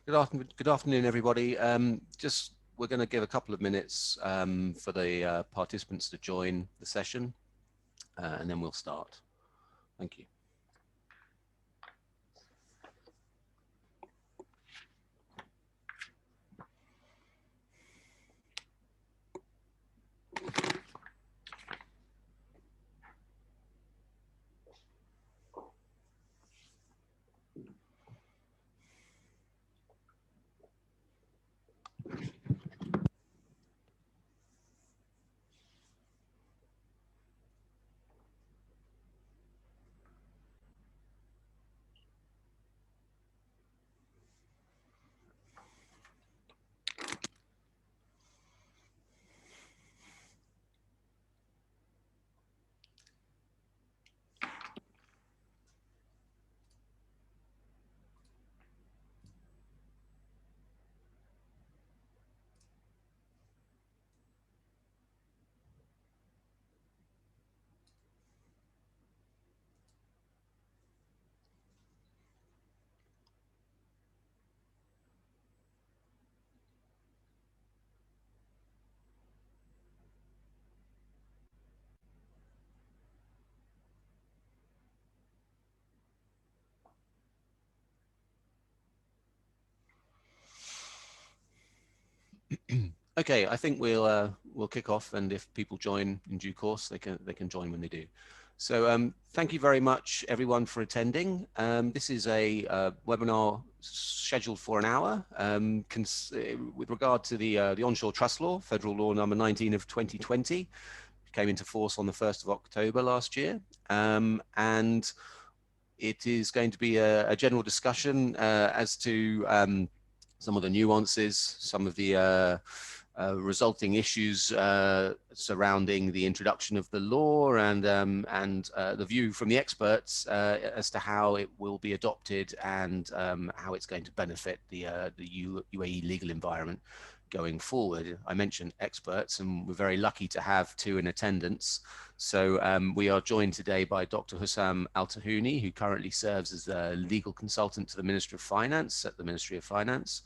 Good afternoon, everybody. Just we're going to give a couple of minutes for the participants to join the session, and then we'll start. Thank you. Okay, I think we'll kick off, and if people join in due course, they can join when they do. So thank you very much, everyone, for attending. This is a webinar scheduled for an hour with regard to the onshore trust law, Federal Law Number 19 of 2020, came into force on the 1st of October last year, and it is going to be a general discussion as to some of the nuances, some of the resulting issues surrounding the introduction of the law, and the view from the experts as to how it will be adopted and how it's going to benefit the UAE legal environment going forward. I mentioned experts, and we're very lucky to have two in attendance. So we are joined today by Dr. Hussam Al-Tahouni, who currently serves as a legal consultant to the Ministry of Finance at the Ministry of Finance.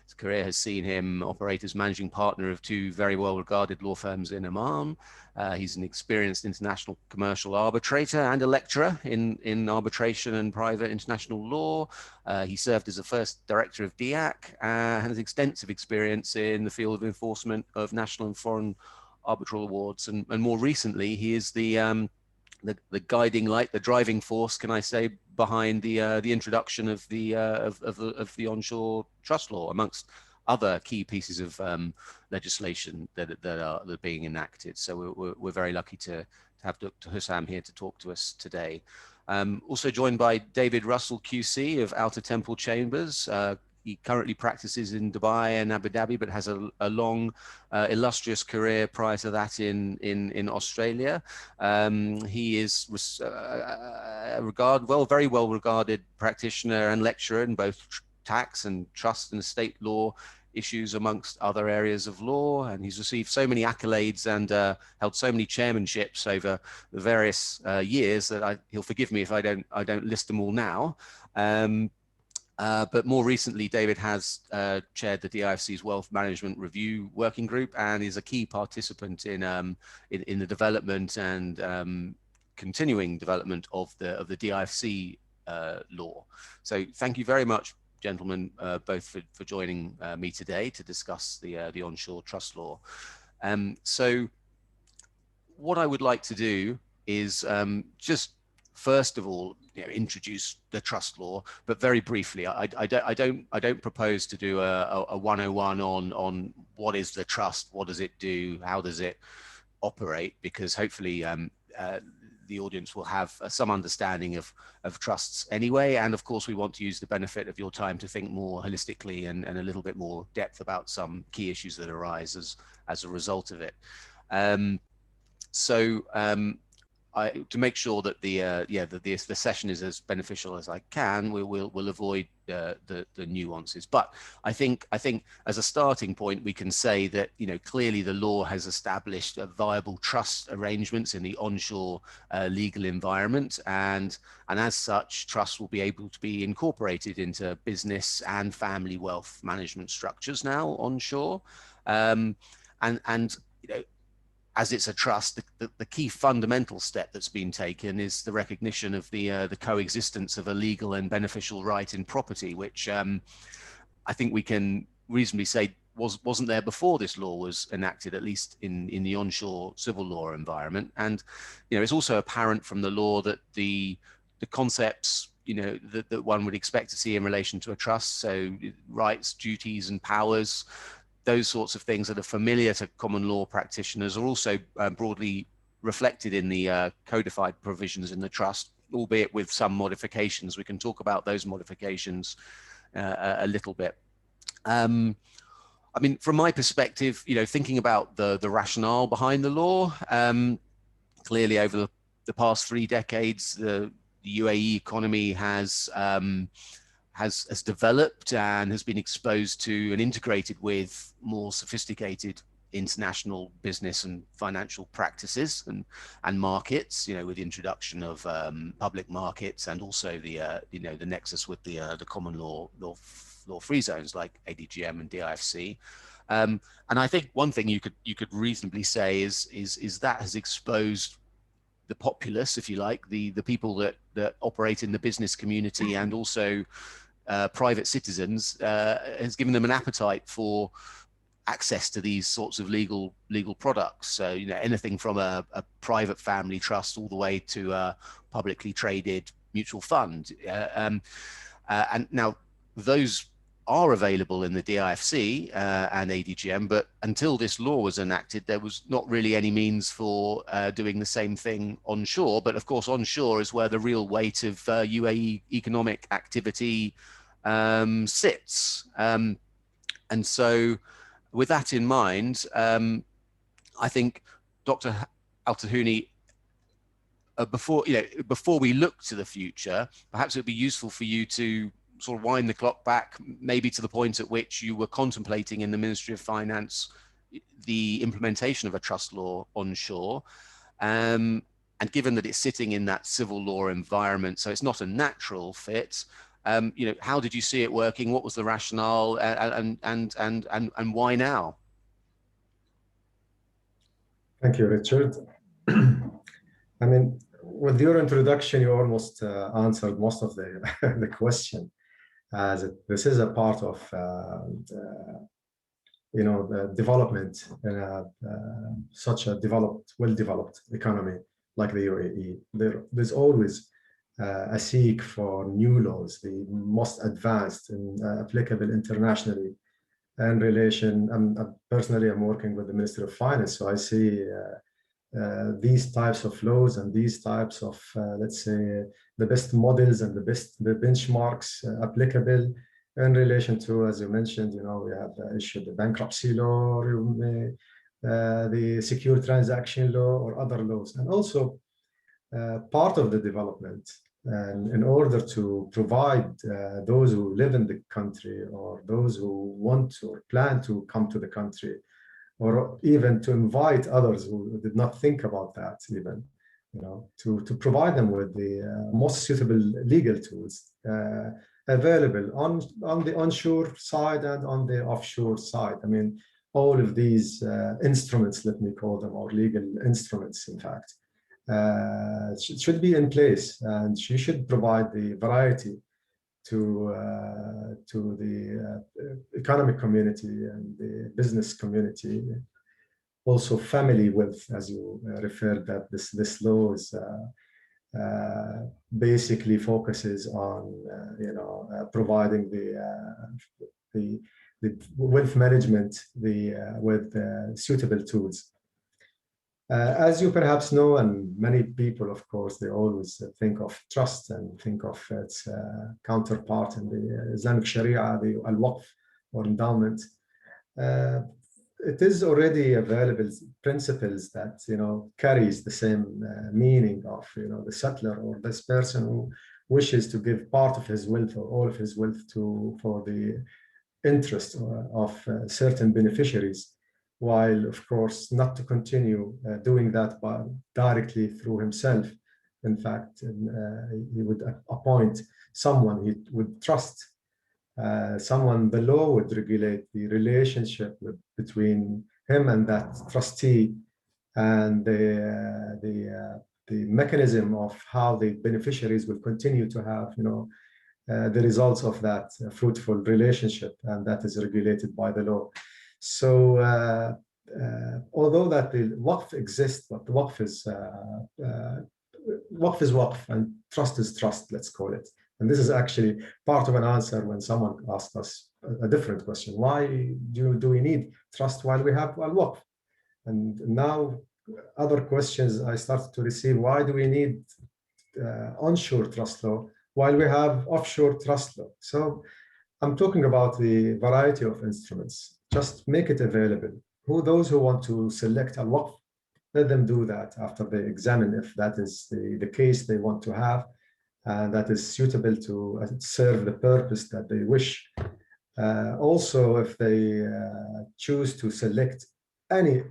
His career has seen him operate as managing partner of two very well-regarded law firms in Amman. He's an experienced international commercial arbitrator and a lecturer in arbitration and private international law. He served as the first director of DIAC and has extensive experience in the field of enforcement of national and foreign arbitral awards. And more recently, he is the guiding light, the driving force, can I say, behind the introduction of the onshore trust law, amongst other key pieces of legislation that are being enacted. So we're very lucky to have Dr. Hussam here to talk to us today. Also joined by David Russell QC of Outer Temple Chambers. He currently practices in Dubai and Abu Dhabi, but has a long, illustrious career prior to that in Australia. He is very well regarded practitioner and lecturer in both tax and trust and estate law issues, amongst other areas of law. And he's received so many accolades and held so many chairmanships over the various years that he'll forgive me if I don't list them all now. But more recently, David has chaired the DIFC's Wealth Management Review Working Group and is a key participant in the development and continuing development of the DIFC law. So thank you very much, gentlemen, both for joining me today to discuss the onshore trust law. So what I would like to do is just first of all, introduce the trust law, but very briefly. I don't propose to do a 101 on what is the trust, what does it do, how does it operate, because hopefully the audience will have some understanding of trusts anyway. And of course, we want to use the benefit of your time to think more holistically and a little bit more depth about some key issues that arise as a result of it. to make sure that the session is as beneficial as I can, we'll avoid the nuances. But I think as a starting point, we can say that clearly the law has established a viable trust arrangements in the onshore legal environment, and as such, trusts will be able to be incorporated into business and family wealth management structures now onshore, and as it's a trust, the key fundamental step that's been taken is the recognition of the coexistence of a legal and beneficial right in property, which I think we can reasonably say wasn't there before this law was enacted, at least in the onshore civil law environment. And it's also apparent from the law that the concepts that one would expect to see in relation to a trust, so rights, duties, and powers, those sorts of things that are familiar to common law practitioners, are also broadly reflected in the codified provisions in the trust, albeit with some modifications. We can talk about those modifications a little bit. I mean, from my perspective, thinking about the rationale behind the law, clearly over the past 3 decades, the UAE economy has developed and has been exposed to and integrated with more sophisticated international business and financial practices and markets, with the introduction of public markets, and also the nexus with the common law free zones like ADGM and DIFC. And I think one thing you could reasonably say is that has exposed the populace, if you like, the people that operate in the business community and also private citizens, has given them an appetite for access to these sorts of legal products. So anything from a private family trust all the way to a publicly traded mutual fund, and now those are available in the DIFC and ADGM, but until this law was enacted, there was not really any means for doing the same thing onshore. But of course, onshore is where the real weight of UAE economic activity sits. And so with that in mind, I think Dr. Al-Tahouni, before we look to the future, perhaps it would be useful for you to sort of wind the clock back, maybe to the point at which you were contemplating in the Ministry of Finance the implementation of a trust law onshore. And given that it's sitting in that civil law environment, so it's not a natural fit, how did you see it working? What was the rationale, and why now? Thank you, Richard. I mean, with your introduction, you almost answered most of the the question. This is a part of the development in such a well-developed economy like the UAE. There's always a seek for new laws, the most advanced and applicable internationally. And personally, I'm working with the Ministry of Finance, so I see these types of laws and these types of, let's say, the best models and the benchmarks applicable in relation to, as you mentioned, we have issued the bankruptcy law, the secure transaction law, or other laws. And also part of the development, and in order to provide those who live in the country, or those who want or plan to come to the country, or even to invite others who did not think about that, even, to provide them with the most suitable legal tools available on the onshore side and on the offshore side. I mean, all of these instruments, let me call them, or legal instruments, in fact, should be in place, and she should provide the variety to the economic community and the business community, also family wealth, as you referred, that this law is basically focuses on providing the wealth management with suitable tools. As you perhaps know, and many people, of course, they always think of trust and think of its counterpart in the Islamic Sharia, the al-Waqf, or endowment. it is already available principles that carries the same meaning of the settler or this person who wishes to give part of his wealth or all of his wealth to for the interest of certain beneficiaries, while of course not to continue doing that by directly through himself. In fact, he would appoint someone he would trust, someone the law would regulate the relationship between him and that trustee, and the mechanism of how the beneficiaries will continue to have the results of that fruitful relationship, and that is regulated by the law. So although that the waqf exists, but the waqf is waqf and trust is trust, let's call it. And this is actually part of an answer when someone asked us a different question. Why do we need trust while we have al-waqf? And now other questions I started to receive, why do we need onshore trust law while we have offshore trust law? So I'm talking about the variety of instruments. Just make it available. Those who want to select al-waqf, let them do that after they examine if that is the case they want to have, and that is suitable to serve the purpose that they wish. Also, if they choose to select any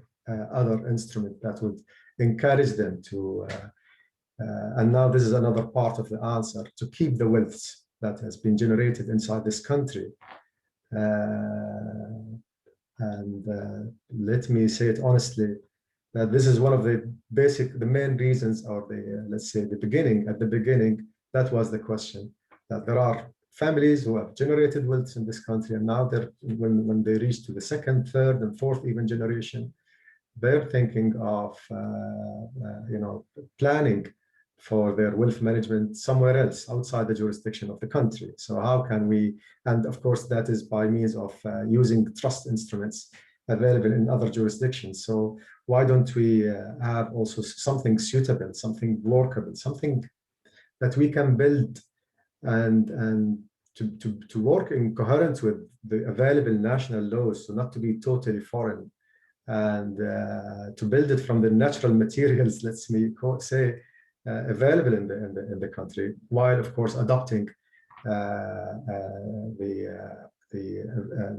other instrument that would encourage them to, and now this is another part of the answer, to keep the wealth that has been generated inside this country. And let me say it honestly, that this is one of the main reasons, or let's say at the beginning, that was the question, that there are families who have generated wealth in this country, and now when they reach to the second, third, and fourth even generation, they're thinking of planning for their wealth management somewhere else outside the jurisdiction of the country. So how can we, and of course that is by means of using trust instruments available in other jurisdictions. So why don't we have also something suitable, something workable, something that we can build and to work in coherence with the available national laws, so not to be totally foreign, and to build it from the natural materials, let's say, available in the country, while of course adopting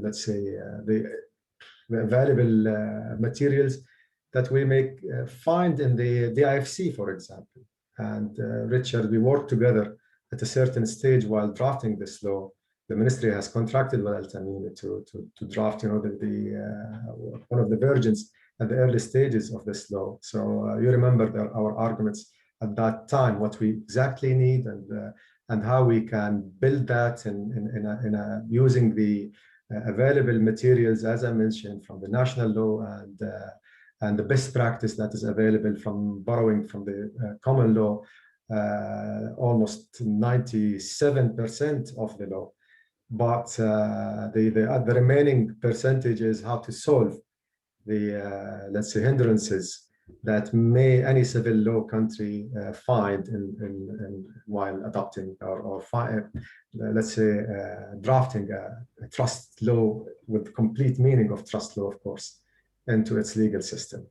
let's say the available materials that we find in the DIFC, for example. And Richard, we worked together at a certain stage while drafting this law. The ministry has contracted with Al Tamimi to draft, one of the versions at the early stages of this law. So you remember our arguments at that time, what we exactly need, and how we can build that using the available materials, as I mentioned, from the national law, and the best practice that is available from borrowing from the common law, almost 97% of the law. But the remaining percentage is how to solve the, let's say, hindrances that any civil law country find while adopting or let's say, drafting a trust law with complete meaning of trust law, of course, into its legal system.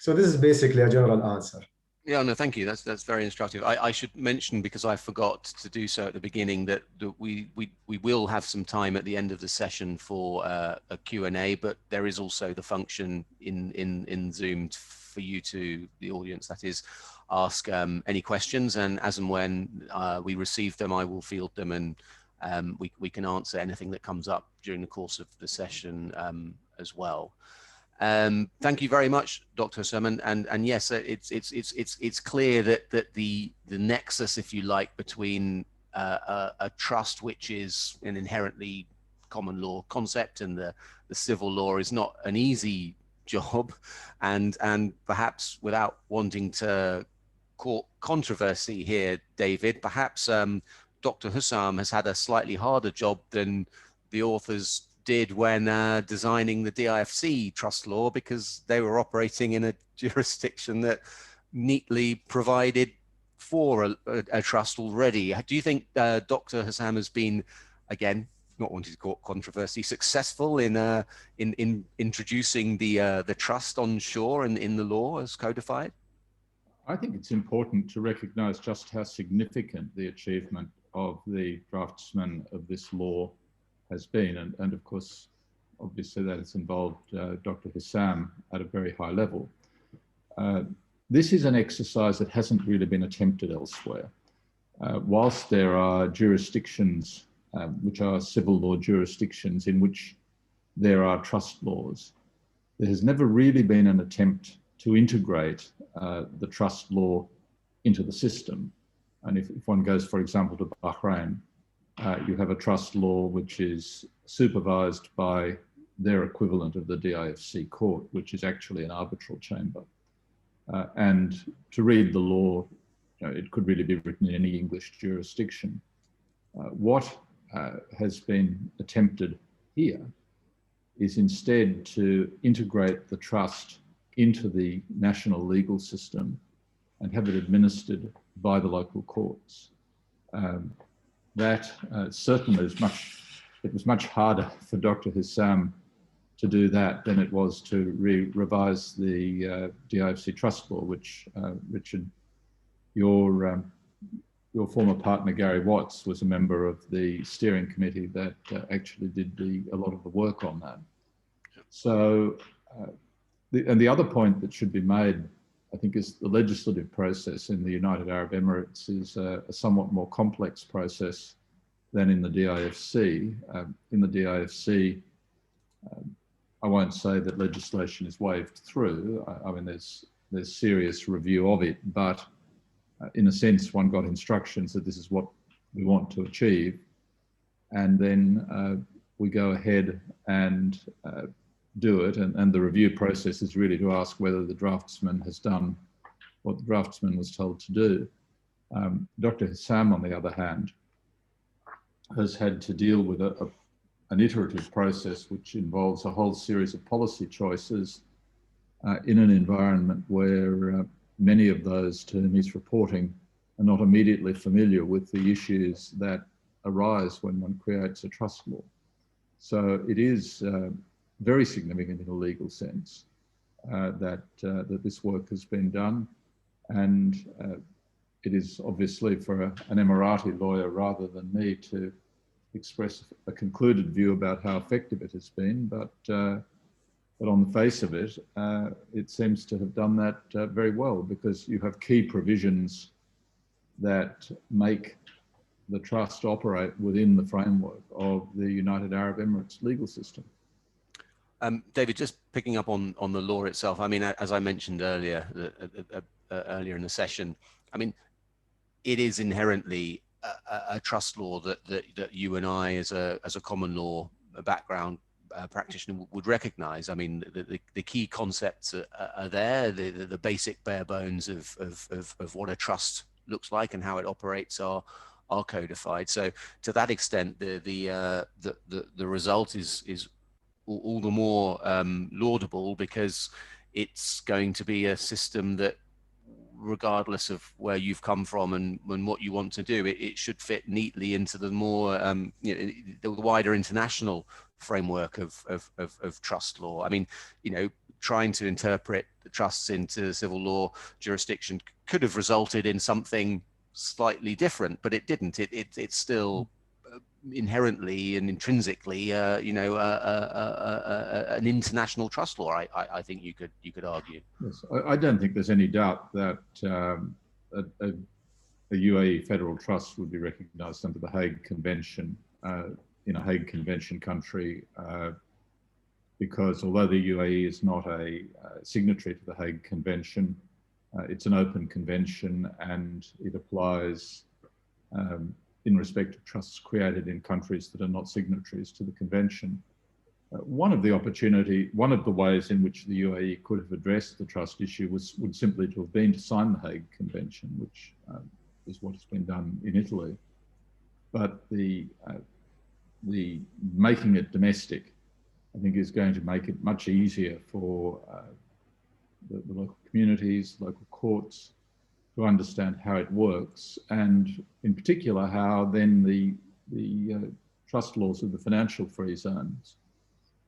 So this is basically a general answer. Yeah, no, thank you. That's very instructive. I should mention, because I forgot to do so at the beginning, that we will have some time at the end of the session for a Q&A, but there is also the function in Zoom for you the audience, that is, ask any questions, and as and when we receive them, I will field them, and we can answer anything that comes up during the course of the session as well. Thank you very much, Dr. Hussam, and yes, it's clear that the nexus, if you like, between a trust, which is an inherently common law concept, and the civil law is not an easy job, and perhaps, without wanting to court controversy here, David, perhaps Dr. Hussam has had a slightly harder job than the authors did when designing the DIFC trust law, because they were operating in a jurisdiction that neatly provided for a trust already. Do you think Dr. Hussam has been, again, not wanting to call it controversy, successful in introducing the trust on shore and in the law as codified? I think it's important to recognise just how significant the achievement of the draftsman of this law has been. And of course, obviously that has involved Dr. Hissam at a very high level. This is an exercise that hasn't really been attempted elsewhere. Whilst there are jurisdictions, which are civil law jurisdictions in which there are trust laws, there has never really been an attempt to integrate the trust law into the system. And if one goes, for example, to Bahrain, you have a trust law which is supervised by their equivalent of the DIFC court, which is actually an arbitral chamber. And to read the law, it could really be written in any English jurisdiction. What has been attempted here is instead to integrate the trust into the national legal system and have it administered by the local courts. That certainly is it was much harder for Dr. Hissam to do that than it was to revise the DIFC trust law, which Richard, your former partner Gary Watts was a member of the steering committee that actually did a lot of the work on that. So, and the other point that should be made, I think, is the legislative process in the United Arab Emirates is a somewhat more complex process than in the DIFC. In the DIFC, I won't say that legislation is waved through. I mean, there's serious review of it, but in a sense, one got instructions that this is what we want to achieve, and then we go ahead and do it, and the review process is really to ask whether the draftsman has done what the draftsman was told to do. Dr. Hissam, on the other hand, has had to deal with an iterative process which involves a whole series of policy choices in an environment where many of those to whom he's reporting are not immediately familiar with the issues that arise when one creates a trust law. So it is very significant in a legal sense that this work has been done, and it is obviously for an Emirati lawyer rather than me to express a concluded view about how effective it has been, but on the face of it, it seems to have done that very well, because you have key provisions that make the trust operate within the framework of the United Arab Emirates legal system. David, just picking up on the law itself, I mean, as I mentioned earlier, earlier in the session, I mean, it is inherently a trust law that you and I, as a common law background practitioner, would recognize. I mean, the key concepts are there. The basic bare bones of what a trust looks like and how it operates are codified. So to that extent, the result is all the more laudable, because it's going to be a system that, regardless of where you've come from and what you want to do, it should fit neatly into the more the wider international framework of trust law. I mean, trying to interpret the trusts into civil law jurisdiction could have resulted in something slightly different, but it didn't. It's still inherently and intrinsically, an international trust law. I think you could argue. Yes, I don't think there's any doubt that a UAE federal trust would be recognised under the Hague Convention in a Hague Convention country, because although the UAE is not a signatory to the Hague Convention, it's an open convention, and it applies in respect of trusts created in countries that are not signatories to the convention. One of the ways in which the UAE could have addressed the trust issue would simply to have been to sign the Hague Convention, which is what has been done in Italy. But the making it domestic, I think, is going to make it much easier for the local communities, local courts, to understand how it works, and in particular how then the trust laws of the financial free zones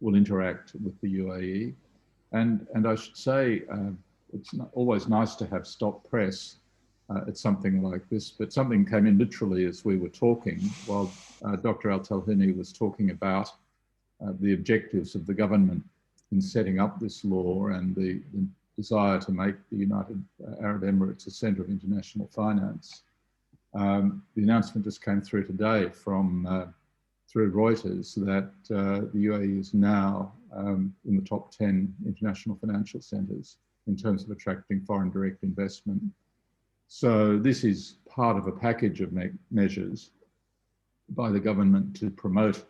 will interact with the UAE. And I should say, it's always nice to have stop press at something like this, but something came in literally as we were talking while Dr. Al-Talhini was talking about the objectives of the government in setting up this law and the desire to make the United Arab Emirates a centre of international finance. The announcement just came through today from through Reuters that the UAE is now in the top 10 international financial centres in terms of attracting foreign direct investment. So this is part of a package of measures by the government to promote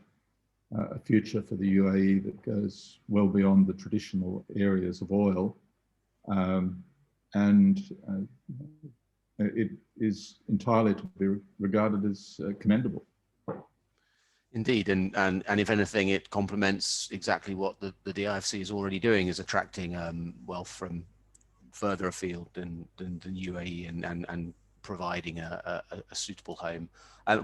a future for the UAE that goes well beyond the traditional areas of oil. It is entirely to be regarded as commendable. Indeed, and if anything, it complements exactly what the DIFC is already doing, is attracting wealth from further afield than UAE and providing a suitable home.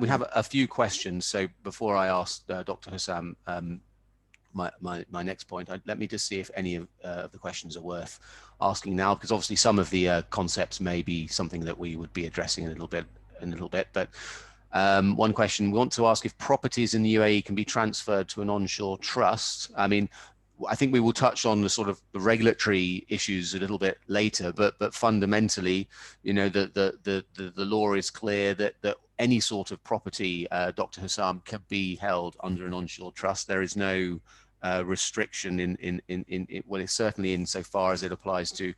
We have a few questions, so before I ask Dr. Hussam my next point, let me just see if any of the questions are worth asking now, because obviously some of the concepts may be something that we would be addressing in a little bit, but one question we want to ask: if properties in the UAE can be transferred to an onshore trust. I mean, I think we will touch on the sort of the regulatory issues a little bit later, but fundamentally, you know, the law is clear that any sort of property, Dr. Hussam, can be held under an onshore trust. There is no restriction in well, it's certainly insofar as it applies to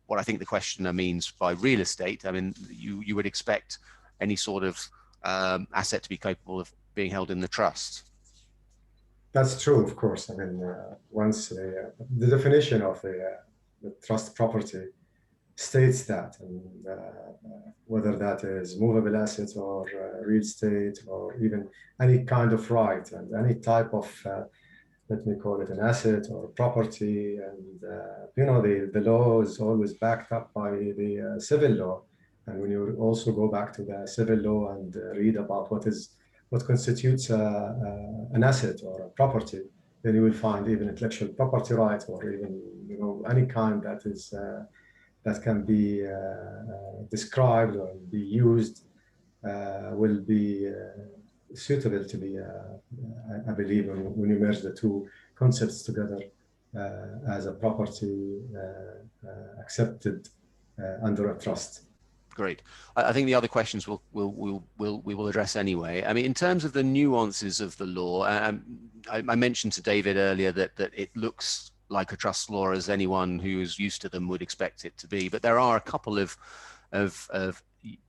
what I think the questioner means by real estate. I mean, you would expect any sort of asset to be capable of being held in the trust. That's true, of course. I mean, once the definition of the trust property states that, and whether that is movable assets or real estate or even any kind of right and any type of, let me call it an asset or property. And, you know, the law is always backed up by the civil law. And when you also go back to the civil law and read about what constitutes an asset or a property, then you will find even intellectual property rights or even, you know, any kind that is that can be described or be used will be suitable to be, I believe, when you merge the two concepts together as a property accepted under a trust. Great. I think the other questions we will address anyway. I mean, in terms of the nuances of the law, I mentioned to David earlier that it looks like a trust law as anyone who is used to them would expect it to be, but there are a couple of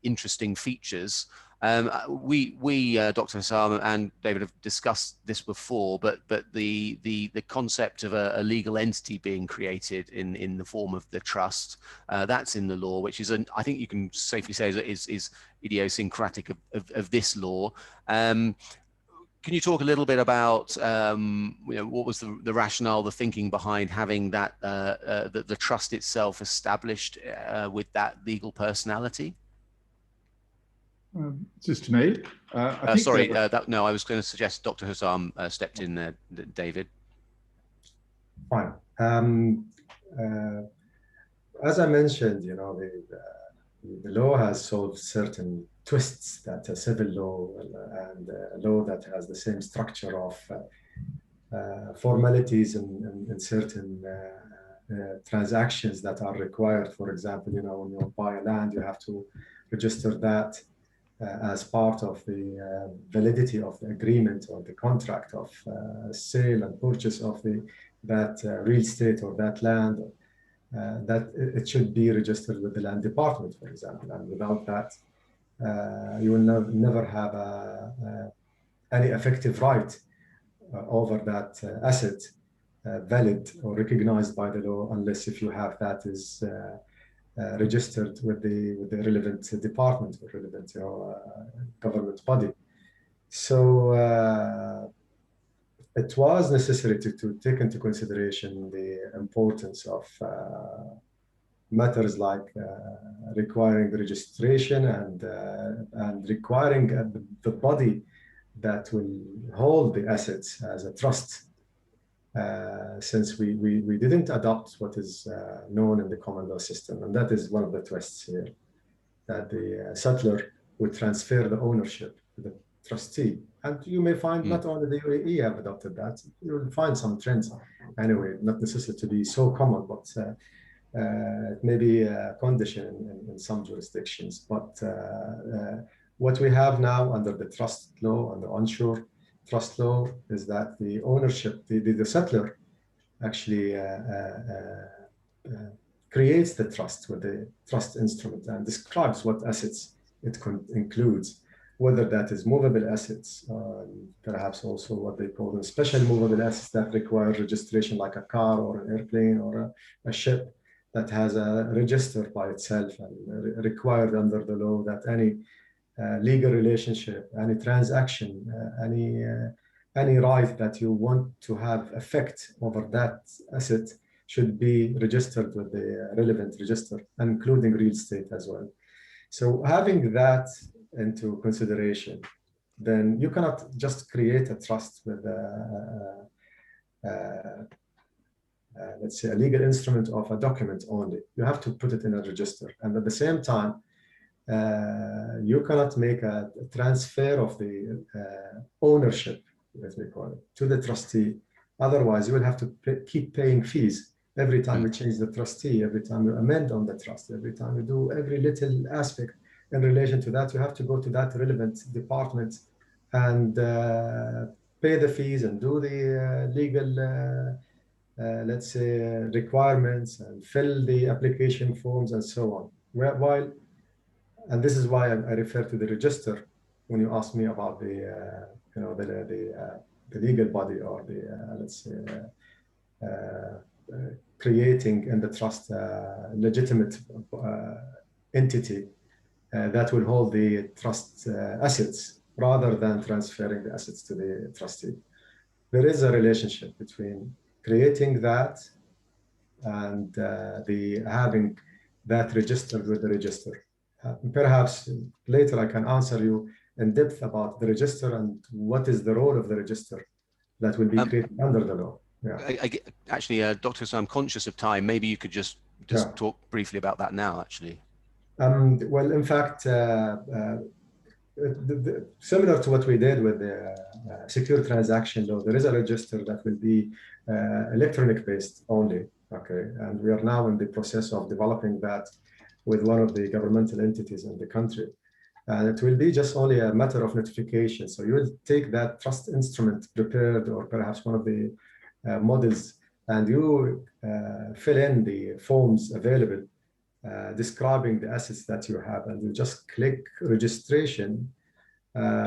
interesting features. Dr. Hussam and David have discussed this before, but the concept of a legal entity being created in the form of the trust, that's in the law, which is I think you can safely say is idiosyncratic of this law. Can you talk a little bit about you know, what was the rationale, the thinking behind having that the trust itself established with that legal personality? Just to me. I think no, I was going to suggest Dr. Hussam stepped in there, David. Fine. As I mentioned, you know, the law has solved certain twists that a civil law and a law that has the same structure of formalities and certain transactions that are required. For example, you know, when you buy a land, you have to register that as part of the validity of the agreement or the contract of sale and purchase of that real estate or that land, that it should be registered with the land department, for example. And without that, you will never have any effective right over that asset valid or recognized by the law, unless if you have that is registered with the relevant department or relevant government body. So it was necessary to take into consideration the importance of matters like requiring registration and requiring the body that will hold the assets as a trust, since we didn't adopt what is known in the common law system. And that is one of the twists here, that the settler would transfer the ownership to the trustee. And you may find not only the UAE have adopted that, you will find some trends anyway, not necessarily to be so common, but it may be a condition in some jurisdictions. But what we have now under the trust law and the onshore trust law is that the ownership, the settler actually creates the trust with the trust instrument and describes what assets it includes, whether that is movable assets, perhaps also what they call the special movable assets that require registration, like a car or an airplane or a ship that has a register by itself, and required under the law that any legal relationship, any transaction, any right that you want to have effect over that asset should be registered with the relevant register, including real estate as well. So having that into consideration, then you cannot just create a trust with let's say a legal instrument of a document only. You have to put it in a register, and at the same time, you cannot make a transfer of the ownership, as we call it, to the trustee. Otherwise, you will have to keep paying fees every time you change the trustee, every time you amend on the trust, every time you do every little aspect in relation to that. You have to go to that relevant department and pay the fees and do the legal let's say, requirements and fill the application forms and so on. While, and this is why I refer to the register when you ask me about the, you know, the legal body or the, let's say, creating in the trust legitimate entity that will hold the trust assets rather than transferring the assets to the trustee. There is a relationship between creating that and the having that registered with the register. Perhaps later I can answer you in depth about the register and what is the role of the register that will be created under the law. Yeah. Actually, Doctor, so I'm conscious of time. Maybe you could just talk briefly about that now, actually. Well, in fact, similar to what we did with the secure transaction law, there is a register that will be electronic based only. Okay, and we are now in the process of developing that with one of the governmental entities in the country. It will be just only a matter of notification. So you will take that trust instrument prepared, or perhaps one of the models, and you fill in the forms available describing the assets that you have, and you just click registration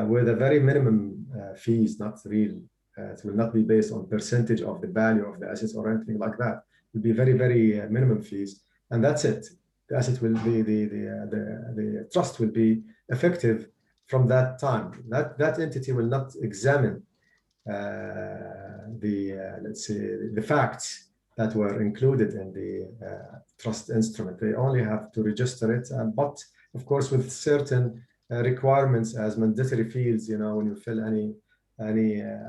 with a very minimum fees, not real. It will not be based on percentage of the value of the assets or anything like that. It will be very, very minimum fees, and that's it. The asset will be, the trust will be effective from that time. That entity will not examine let's say, the facts that were included in the trust instrument. They only have to register it, but of course with certain requirements as mandatory fields, you know, when you fill any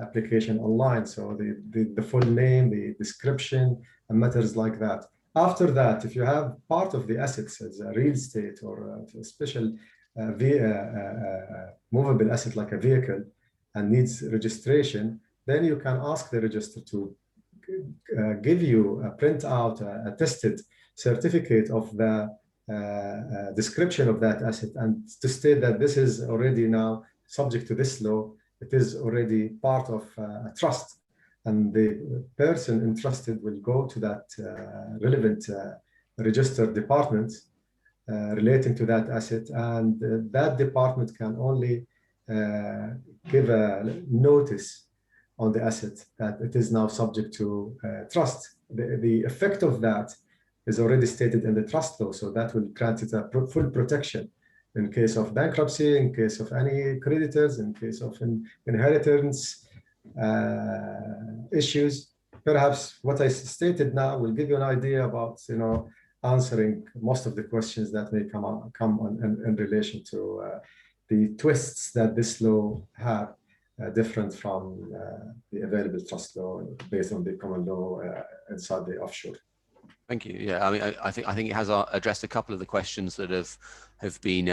application online. So the full name, the description, and matters like that. After that, if you have part of the assets as a real estate or a special movable asset like a vehicle and needs registration, then you can ask the register to give you a printout, a tested certificate of the description of that asset, and to state that this is already now subject to this law. It is already part of a trust, and the person entrusted will go to that relevant registered department relating to that asset, and that department can only give a notice on the asset that it is now subject to trust. The effect of that is already stated in the trust law, so that will grant it a full protection in case of bankruptcy, in case of any creditors, in case of inheritance issues. Perhaps what I stated now will give you an idea about, you know, answering most of the questions that may come on in relation to the twists that this law have. different from the available trust law based on the common law inside the offshore. Thank you. Yeah, I mean, I think it has addressed a couple of the questions that have been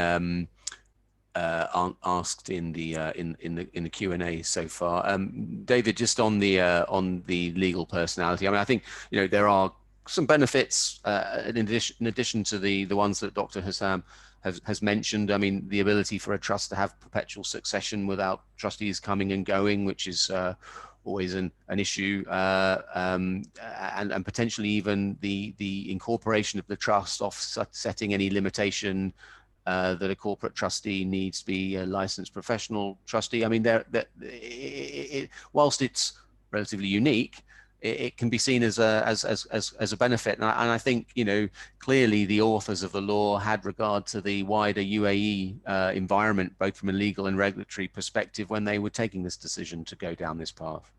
asked in the Q&A so far. David, just on the legal personality, I mean, I think there are some benefits in addition to the ones that Dr. Hussam has mentioned. I mean, the ability for a trust to have perpetual succession without trustees coming and going, which is always an issue, and potentially even the incorporation of the trust offsetting any limitation that a corporate trustee needs to be a licensed professional trustee. I mean, whilst it's relatively unique, it can be seen as a benefit. And I think, clearly the authors of the law had regard to the wider UAE environment, both from a legal and regulatory perspective, when they were taking this decision to go down this path.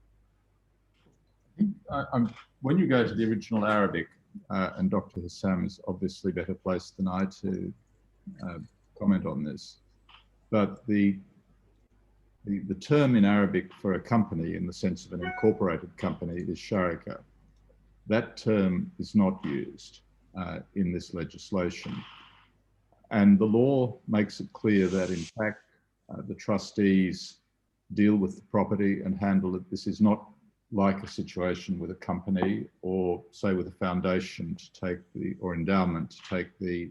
When you go to the original Arabic, and Dr. Hussam is obviously better placed than I to comment on this, but the term in Arabic for a company in the sense of an incorporated company is sharika. That term is not used in this legislation. And the law makes it clear that in fact, the trustees deal with the property and handle it. This is not like a situation with a company or say with a foundation to take or endowment to take the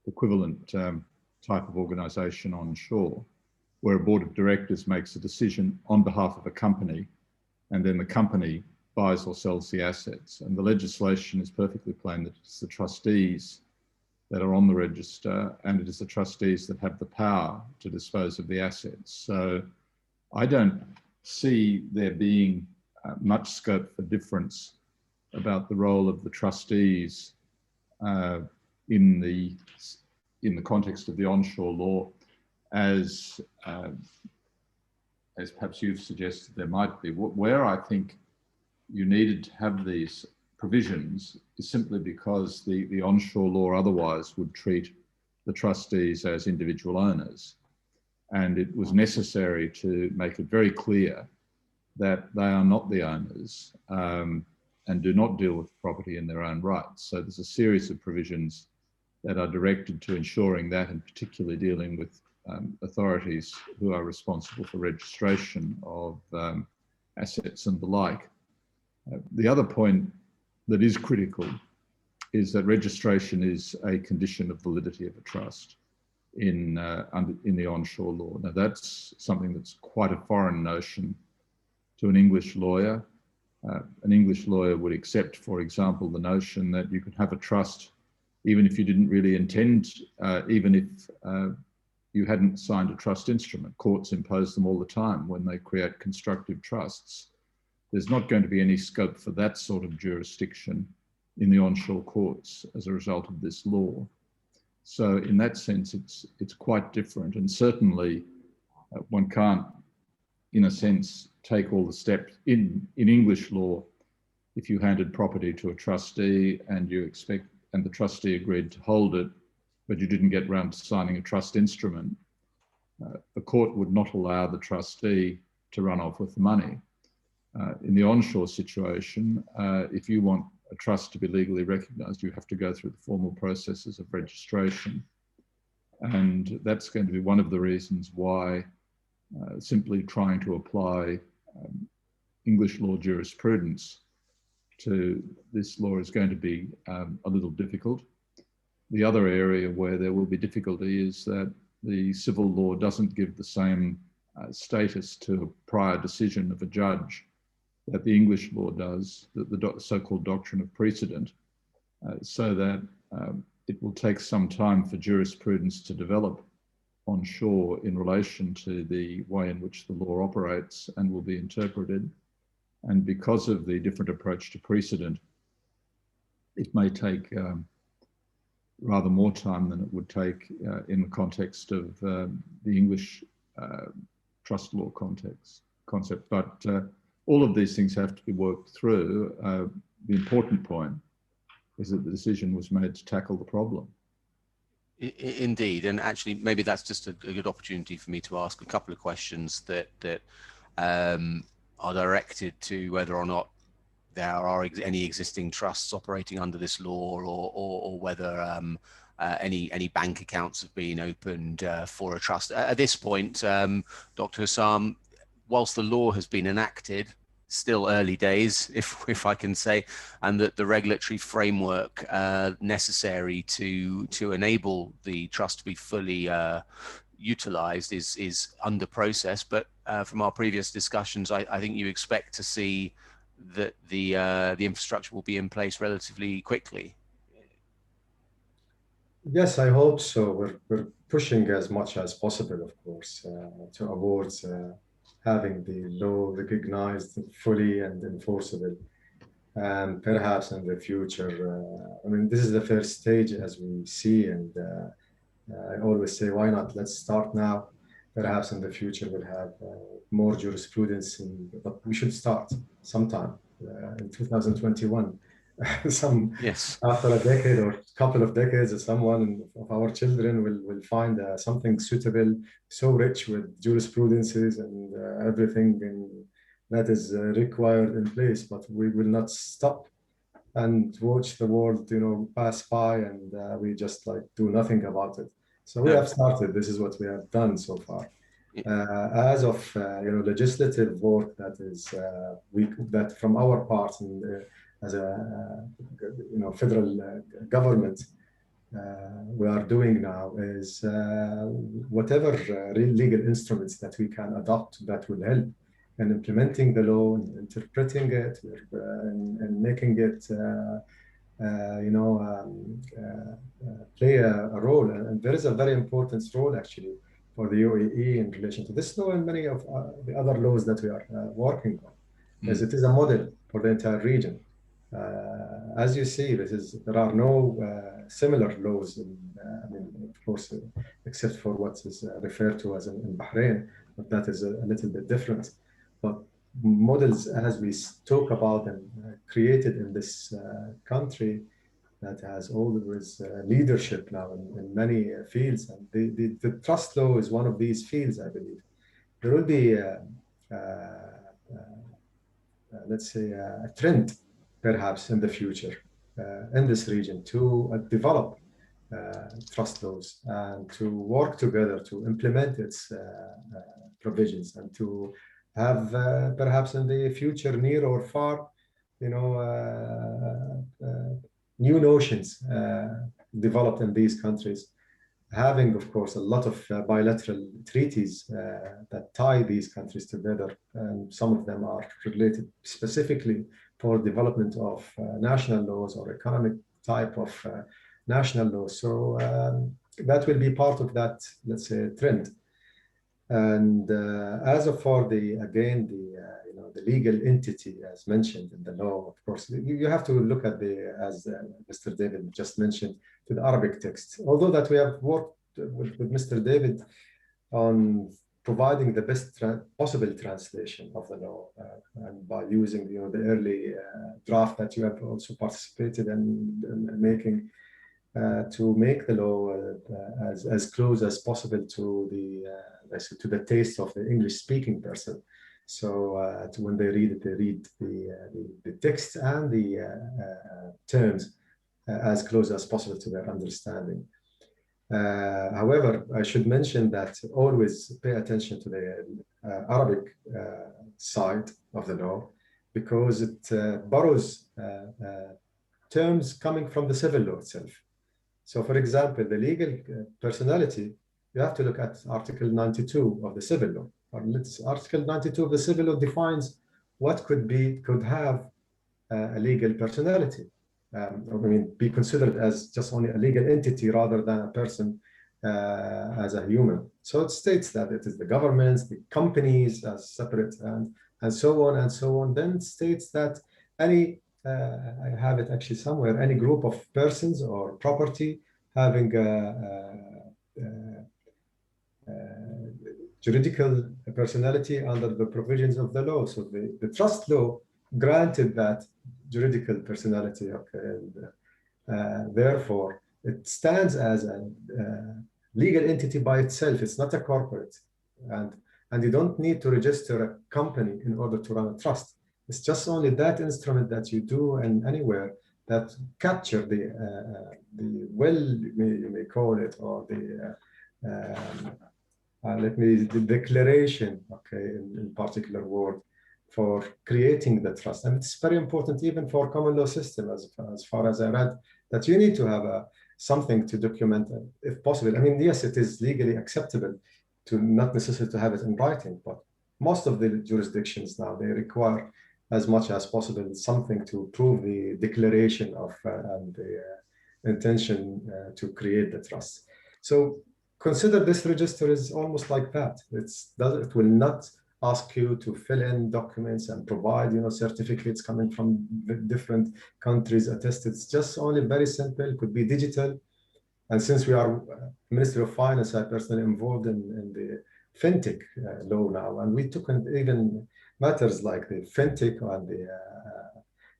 equivalent type of organisation on shore, where a board of directors makes a decision on behalf of a company, and then the company buys or sells the assets. And the legislation is perfectly plain that it's the trustees that are on the register, and it is the trustees that have the power to dispose of the assets. So I don't see there being much scope for difference about the role of the trustees in the context of the onshore law, as perhaps you've suggested there might be. Where I think you needed to have these provisions is simply because the onshore law otherwise would treat the trustees as individual owners. And it was necessary to make it very clear that they are not the owners and do not deal with property in their own rights. So there's a series of provisions that are directed to ensuring that, and particularly dealing with authorities who are responsible for registration of assets and the like. The other point that is critical is that registration is a condition of validity of a trust in the onshore law. Now that's something that's quite a foreign notion to an English lawyer. An English lawyer would accept, for example, the notion that you could have a trust even if you didn't really intend, even if you hadn't signed a trust instrument. Courts impose them all the time when they create constructive trusts. There's not going to be any scope for that sort of jurisdiction in the onshore courts as a result of this law. So in that sense, it's quite different. And certainly one can't, in a sense, take all the steps in English law. If you handed property to a trustee and the trustee agreed to hold it, but you didn't get round to signing a trust instrument, the court would not allow the trustee to run off with the money. In the onshore situation, if you want a trust to be legally recognised, you have to go through the formal processes of registration. And that's going to be one of the reasons why simply trying to apply English law jurisprudence to this law is going to be a little difficult. The other area where there will be difficulty is that the civil law doesn't give the same status to a prior decision of a judge that the English law does, the so-called doctrine of precedent, so that it will take some time for jurisprudence to develop on shore in relation to the way in which the law operates and will be interpreted. And because of the different approach to precedent, it may take rather more time than it would take in the context of the English trust law concept. But all of these things have to be worked through. The important point is that the decision was made to tackle the problem. Indeed, and actually, maybe that's just a good opportunity for me to ask a couple of questions that are directed to whether or not there are any existing trusts operating under this law, or whether any bank accounts have been opened for a trust. At this point, Dr. Hussam, whilst the law has been enacted, still early days, if I can say, and that the regulatory framework necessary to enable the trust to be fully utilized is under process. But from our previous discussions, I think you expect to see that the infrastructure will be in place relatively quickly. Yes, I hope so. We're pushing as much as possible, of course, towards having the law recognized fully and enforceable. And perhaps in the future, I mean, this is the first stage as we see, and I always say, why not? Let's start now. Perhaps in the future we'll have more jurisprudence, but we should start sometime in 2021. Yes. After a decade or a couple of decades, someone of our children will find something suitable, so rich with jurisprudences and everything that is required in place. But we will not stop and watch the world, pass by, and we just like do nothing about it. So we have started. This is what we have done so far. As of legislative work that is that from our part and as a federal government we are doing now is whatever real legal instruments that we can adopt that will help in implementing the law, and interpreting it, and making it play a role. And there is a very important role actually for the UAE in relation to this law and many of the other laws that we are working on, as it is a model for the entire region. As you see, there are no similar laws, of course, except for what is referred to as in Bahrain, but that is a little bit different. But models, as we talk about and created in this country, that has always leadership now in many fields, and the trust law is one of these fields, I believe. There will be, let's say, a trend perhaps in the future in this region to develop trust laws and to work together to implement its provisions, and to have perhaps in the future, near or far, new notions developed in these countries, having, of course, a lot of bilateral treaties that tie these countries together. And some of them are related specifically for development of national laws or economic type of national laws. So that will be part of that, let's say, trend. And as for the legal entity, as mentioned in the law, of course, you have to look at as Mr. David just mentioned, to the Arabic text. Although that we have worked with Mr. David on providing the best possible translation of the law, and by using the early draft that you have also participated in making, to make the law as close as possible to the taste of the English-speaking person. So when they read it, they read the text and the terms as close as possible to their understanding. However, I should mention that always pay attention to the Arabic side of the law, because it borrows terms coming from the civil law itself. So, for example, the legal personality, you have to look at Article 92 of the civil law. Article 92 of the civil law defines what could have a legal personality. Be considered as just only a legal entity rather than a person as a human. So it states that it is the governments, the companies as separate, and so on and so on. Then states that any, I have it actually somewhere, any group of persons or property having juridical personality under the provisions of the law. So the trust law granted that juridical personality, okay, and therefore it stands as a legal entity by itself. It's not a corporate, and you don't need to register a company in order to run a trust. It's just only that instrument that you do and anywhere that capture the will, you may call it, or the declaration, okay, in particular word, for creating the trust. And it's very important even for common law system, as far as I read, that you need to have something to document if possible. I mean, yes, it is legally acceptable to not necessarily to have it in writing, but most of the jurisdictions now, they require as much as possible something to prove the declaration of and the intention to create the trust. So consider this register is almost like that. It will not ask you to fill in documents and provide, certificates coming from different countries attested. It's just only very simple. It could be digital. And since we are Ministry of Finance, I personally involved in the fintech law now, and we took even matters like the fintech and the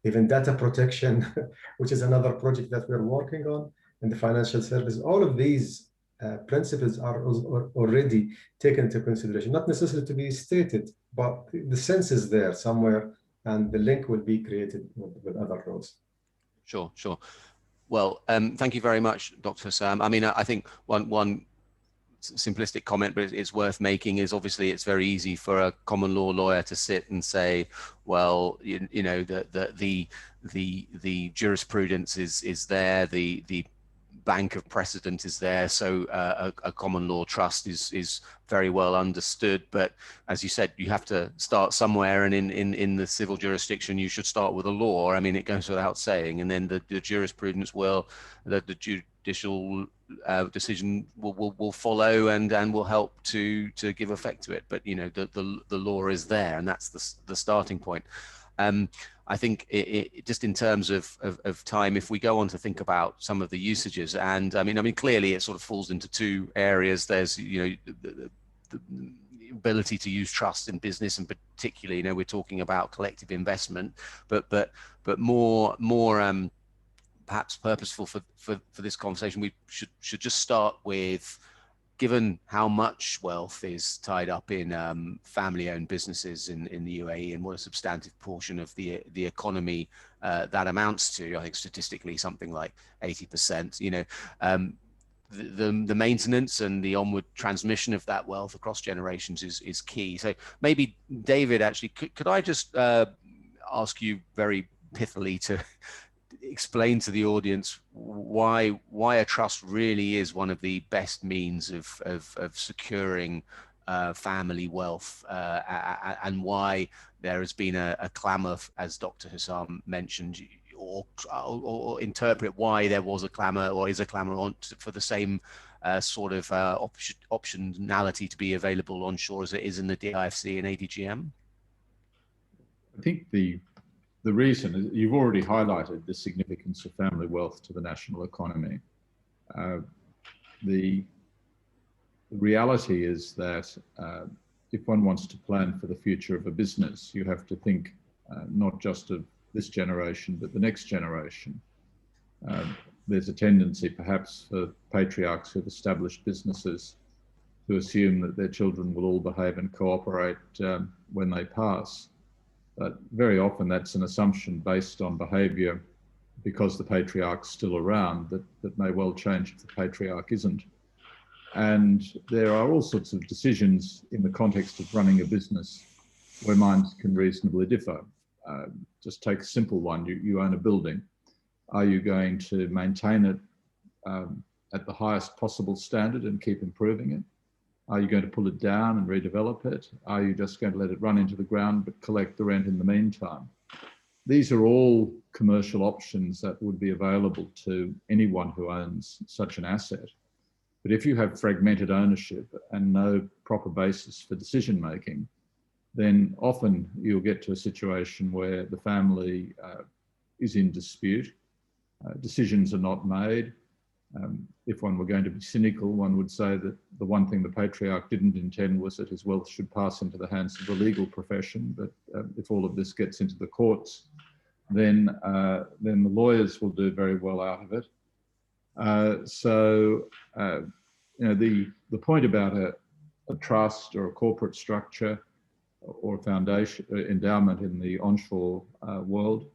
even data protection, which is another project that we're working on in the financial service. All of these principles are already taken into consideration, not necessarily to be stated, but the sense is there somewhere, and the link will be created with other laws. Sure, sure. Well, thank you very much, Dr. Sam. I mean, I think one simplistic comment, but it's worth making, is obviously it's very easy for a common law lawyer to sit and say, well, you know, the jurisprudence is there, the bank of precedent is there, so a common law trust is very well understood. But as you said, you have to start somewhere, and in the civil jurisdiction you should start with a law. I mean, it goes without saying, and then the jurisprudence will, the judicial decision will follow and will help to give effect to it. But you know, the law is there, and that's the starting point. I think just in terms of time, if we go on to think about some of the usages, and I mean, clearly it sort of falls into two areas. There's, you know, the ability to use trust in business, and particularly, you know, we're talking about collective investment, but more perhaps purposeful for this conversation, we should just start with, given how much wealth is tied up in family-owned businesses in the UAE, and what a substantive portion of the economy that amounts to, I think statistically something like 80%, you know, the maintenance and the onward transmission of that wealth across generations is key. So maybe, David, actually, could I just ask you very pithily to explain to the audience why a trust really is one of the best means of securing family wealth, and why there has been a clamour, as Dr. Hussam mentioned, or interpret why there was a clamour, or is a clamour for the same sort of optionality to be available onshore as it is in the DIFC and ADGM? I think the reason, you've already highlighted the significance of family wealth to the national economy. The reality is that if one wants to plan for the future of a business, you have to think not just of this generation, but the next generation. There's a tendency perhaps for patriarchs who've established businesses to assume that their children will all behave and cooperate when they pass. But very often that's an assumption based on behaviour because the patriarch's still around that may well change if the patriarch isn't. And there are all sorts of decisions in the context of running a business where minds can reasonably differ. Just take a simple one. You own a building. Are you going to maintain it at the highest possible standard and keep improving it? Are you going to pull it down and redevelop it? Are you just going to let it run into the ground but collect the rent in the meantime? These are all commercial options that would be available to anyone who owns such an asset. But if you have fragmented ownership and no proper basis for decision making, then often you'll get to a situation where the family is in dispute, decisions are not made. If one were going to be cynical, one would say that the one thing the patriarch didn't intend was that his wealth should pass into the hands of the legal profession. But if all of this gets into the courts, then the lawyers will do very well out of it. The point about a trust or a corporate structure or a foundation endowment in the onshore world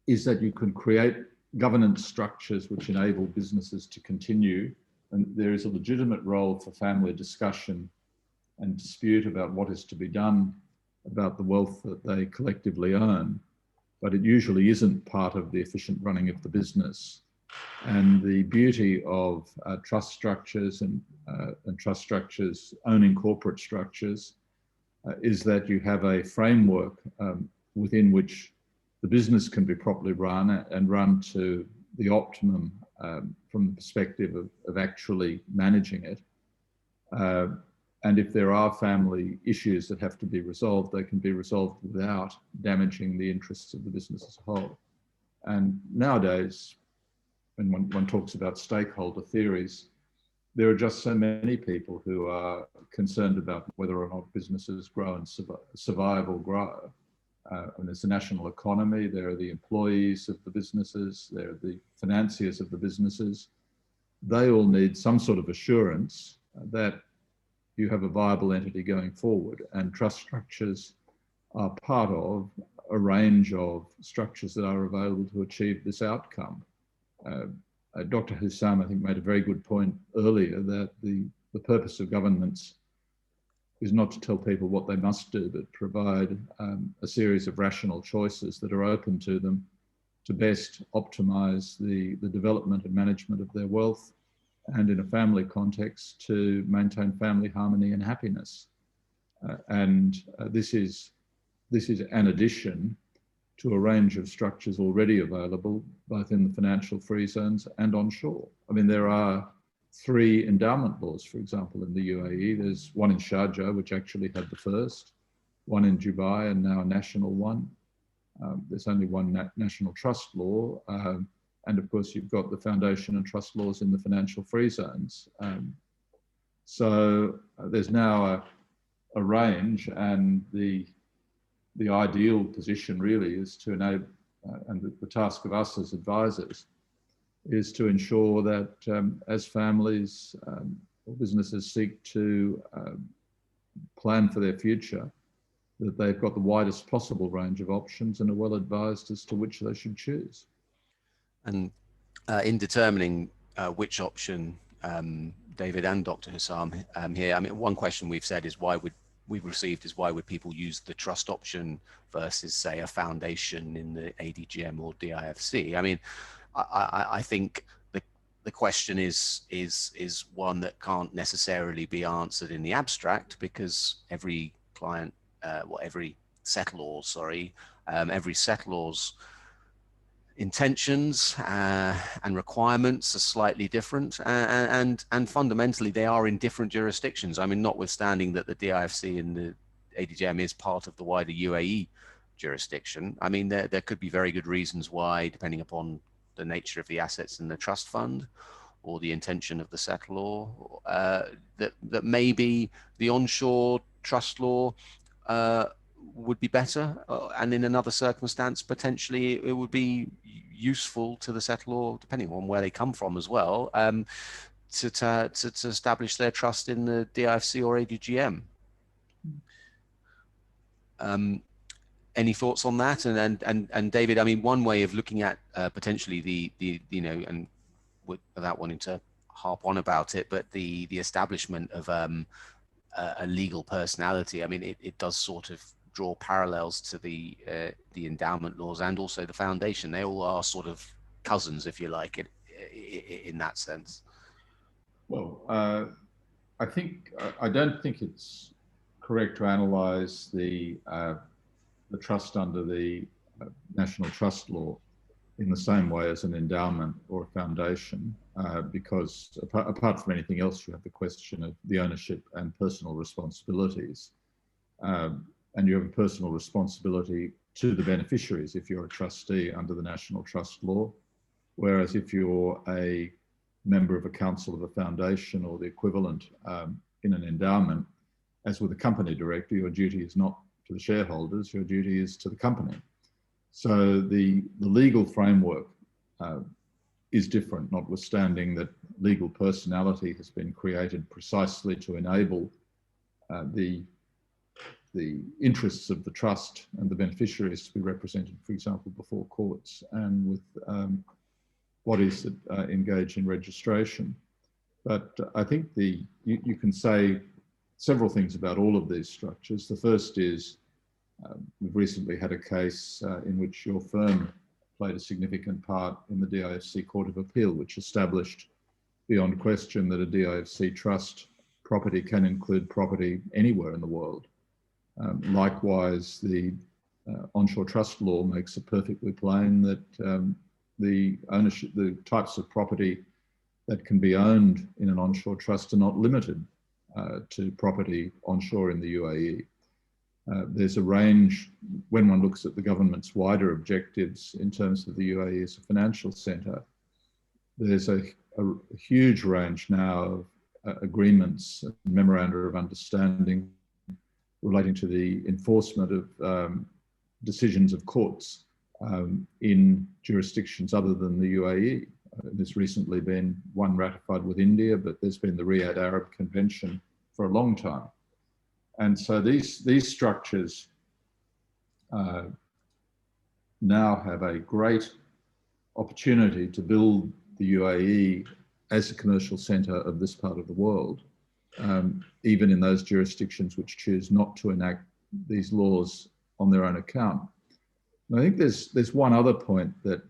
is that you can create governance structures which enable businesses to continue, and there is a legitimate role for family discussion and dispute about what is to be done about the wealth that they collectively own, but it usually isn't part of the efficient running of the business. And the beauty of trust structures and trust structures owning corporate structures is that you have a framework within which the business can be properly run and run to the optimum from the perspective of actually managing it. And if there are family issues that have to be resolved, they can be resolved without damaging the interests of the business as a whole. And nowadays, when one talks about stakeholder theories, there are just so many people who are concerned about whether or not businesses grow and survive or grow. And there's the national economy, there are the employees of the businesses, there are the financiers of the businesses. They all need some sort of assurance that you have a viable entity going forward, and trust structures are part of a range of structures that are available to achieve this outcome. Dr. Hussam, I think, made a very good point earlier that the purpose of governments is not to tell people what they must do, but provide a series of rational choices that are open to them to best optimize the development and management of their wealth, and in a family context to maintain family harmony and happiness. This is an addition to a range of structures already available, both in the financial free zones and onshore. I mean, there are 3 endowment laws, for example, in the UAE. There's one in Sharjah, which actually had the first, one in Dubai, and now a national one. There's only one national trust law. And of course, you've got the foundation and trust laws in the financial free zones. So there's now a range, and the ideal position really is to enable, and the task of us as advisors is to ensure that as families or businesses seek to plan for their future, that they've got the widest possible range of options and are well advised as to which they should choose. And in determining which option, David and Dr. Hussam here, I mean, one question we've said is why would people use the trust option versus, say, a foundation in the ADGM or DIFC? I mean, I think the question is one that can't necessarily be answered in the abstract, because every client, every settlor's intentions and requirements are slightly different, and fundamentally they are in different jurisdictions. I mean, notwithstanding that the DIFC and the ADGM is part of the wider UAE jurisdiction, I mean, there could be very good reasons why, depending upon the nature of the assets in the trust fund or the intention of the settlor, that maybe the onshore trust law would be better, and in another circumstance potentially it would be useful to the settlor, depending on where they come from as well, to establish their trust in the DIFC or ADGM. Any thoughts on that? And David, I mean, one way of looking at potentially the and without wanting to harp on about it, but the establishment of a legal personality, I mean, it does sort of draw parallels to the endowment laws and also the foundation. They all are sort of cousins, if you like, in that sense. Well, I don't think it's correct to analyse the trust under the national trust law in the same way as an endowment or a foundation, because apart from anything else, you have the question of the ownership and personal responsibilities. And you have a personal responsibility to the beneficiaries if you're a trustee under the national trust law, whereas if you're a member of a council of a foundation or the equivalent in an endowment, as with a company director, your duty is not to the shareholders, your duty is to the company. So the legal framework is different, notwithstanding that legal personality has been created precisely to enable the interests of the trust and the beneficiaries to be represented, for example, before courts and with bodies that engage in registration. But I think you can say several things about all of these structures. The first is we've recently had a case in which your firm played a significant part in the DIFC Court of Appeal, which established beyond question that a DIFC trust property can include property anywhere in the world. Likewise, the onshore trust law makes it perfectly plain that the types of property that can be owned in an onshore trust are not limited to property onshore in the UAE. There's a range, when one looks at the government's wider objectives in terms of the UAE as a financial centre, there's a huge range now of agreements, memoranda of understanding relating to the enforcement of decisions of courts in jurisdictions other than the UAE. There's recently been one ratified with India, but there's been the Riyadh Arab Convention for a long time. And so these structures now have a great opportunity to build the UAE as a commercial centre of this part of the world, even in those jurisdictions which choose not to enact these laws on their own account. And I think there's one other point that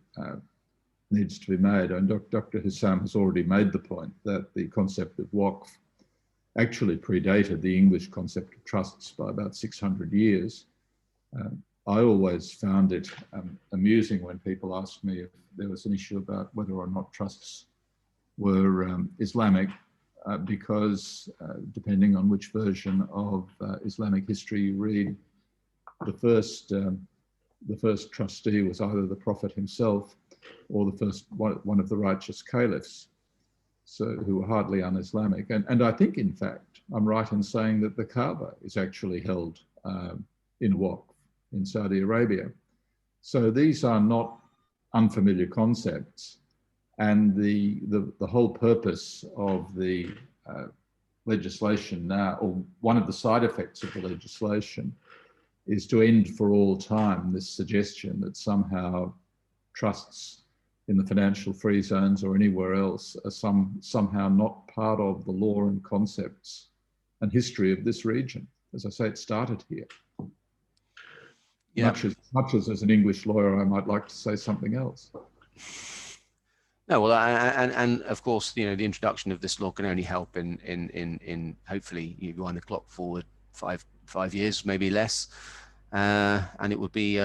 needs to be made, and Dr. Hussam has already made the point that the concept of waqf actually predated the English concept of trusts by about 600 years. I always found it amusing when people asked me if there was an issue about whether or not trusts were Islamic, because depending on which version of Islamic history you read, the first trustee was either the Prophet himself or the first one of the righteous caliphs, so who were hardly un-Islamic. And I think, in fact, I'm right in saying that the Kaaba is actually held in waqf in Saudi Arabia. So these are not unfamiliar concepts. And the whole purpose of the legislation now, or one of the side effects of the legislation, is to end for all time this suggestion that somehow trusts in the financial free zones or anywhere else are somehow not part of the law and concepts and history of this region. As I say, it started here. Yeah. Much as an English lawyer, I might like to say something else. No, well, and of course, you know, the introduction of this law can only help in hopefully you wind the clock forward five years, maybe less, and it would be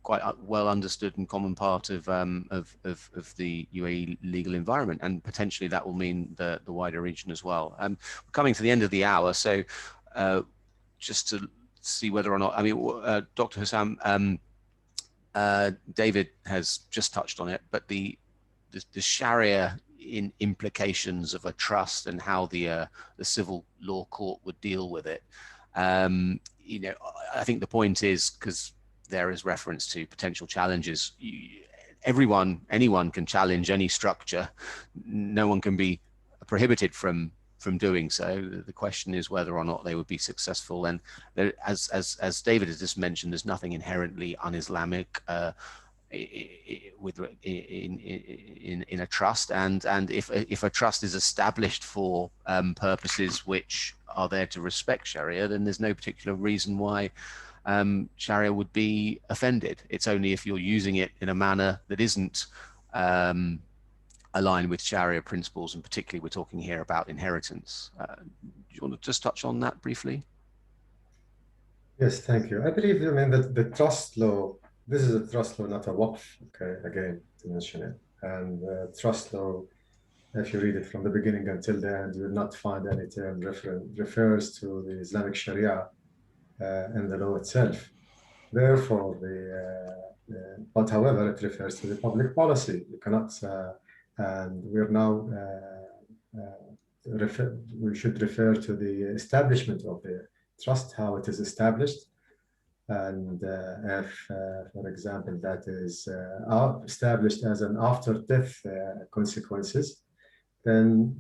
quite well understood and common part of the UAE legal environment, and potentially that will mean the wider region as well. We're coming to the end of the hour, so just to see whether or not, I mean, Dr. Hussam, David has just touched on it, but the Sharia implications of a trust and how the civil law court would deal with it. You know, I think the point is, because there is reference to potential challenges. Anyone can challenge any structure. No one can be prohibited from doing so. The question is whether or not they would be successful. And there, as David has just mentioned, there's nothing inherently un-Islamic in a trust. And if a trust is established for purposes which are there to respect Sharia, then there's no particular reason why Sharia would be offended. It's only if you're using it in a manner that isn't aligned with Sharia principles, and particularly we're talking here about inheritance. Do you want to just touch on that briefly? Yes, thank you. I believe, I mean, that the trust law, this is a trust law, not a waqf, okay, again, to mention it. And trust law, if you read it from the beginning until the end, you will not find any term refers to the Islamic Sharia in the law itself. Therefore, but however, it refers to the public policy. You cannot, and we're now, we should refer to the establishment of the trust, how it is established. And if, for example, that is established as an after-death consequences, then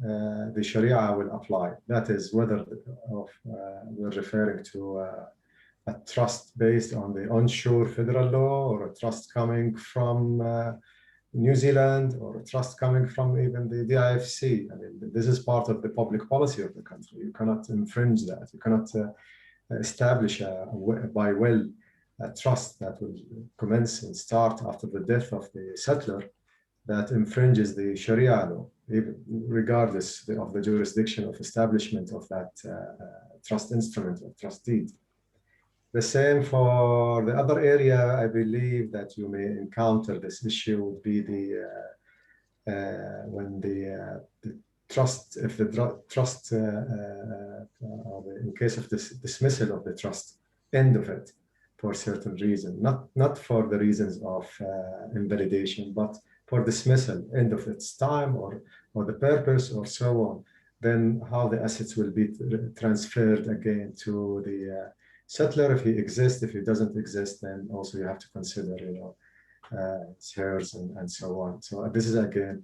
the Sharia will apply. That is whether we're referring to a trust based on the onshore federal law, or a trust coming from New Zealand, or a trust coming from even the DIFC. I mean, this is part of the public policy of the country. You cannot infringe that. You cannot establish by will a trust that will commence and start after the death of the settler that infringes the Sharia law, even regardless of the jurisdiction of establishment of that trust instrument or trust deed. The same for the other area. I believe that you may encounter this issue would be when the trust, if the trust, in case of this dismissal of the trust, end of it for a certain reason, not for the reasons of invalidation, but for dismissal, end of its time, or the purpose, or so on, then how the assets will be transferred again to the settler, if he exists. If he doesn't exist, then also you have to consider, it's hers, and so on. So this is again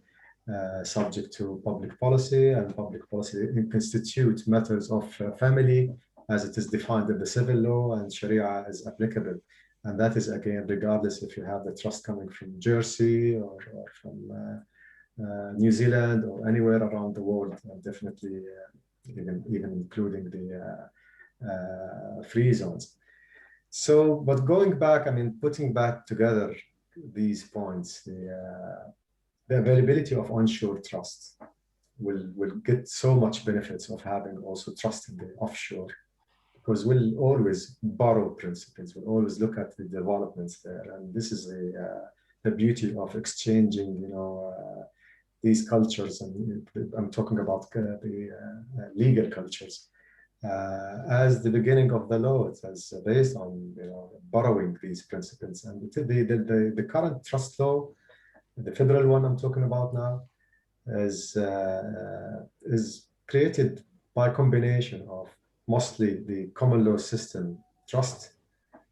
subject to public policy, and public policy constitute matters of family as it is defined in the civil law, and Sharia is applicable. And that is again regardless if you have the trust coming from Jersey, or from New Zealand, or anywhere around the world, and definitely even including the free zones. So, but going back, I mean, putting back together these points, the availability of onshore trust will get so much benefits of having also trust in the offshore, because we'll always borrow principles, we'll always look at the developments there. And this is the beauty of exchanging, these cultures. And I'm talking about the legal cultures. As the beginning of the law, it is based on borrowing these principles. And the current trust law, the federal one I'm talking about now, is created by combination of mostly the common law system trust,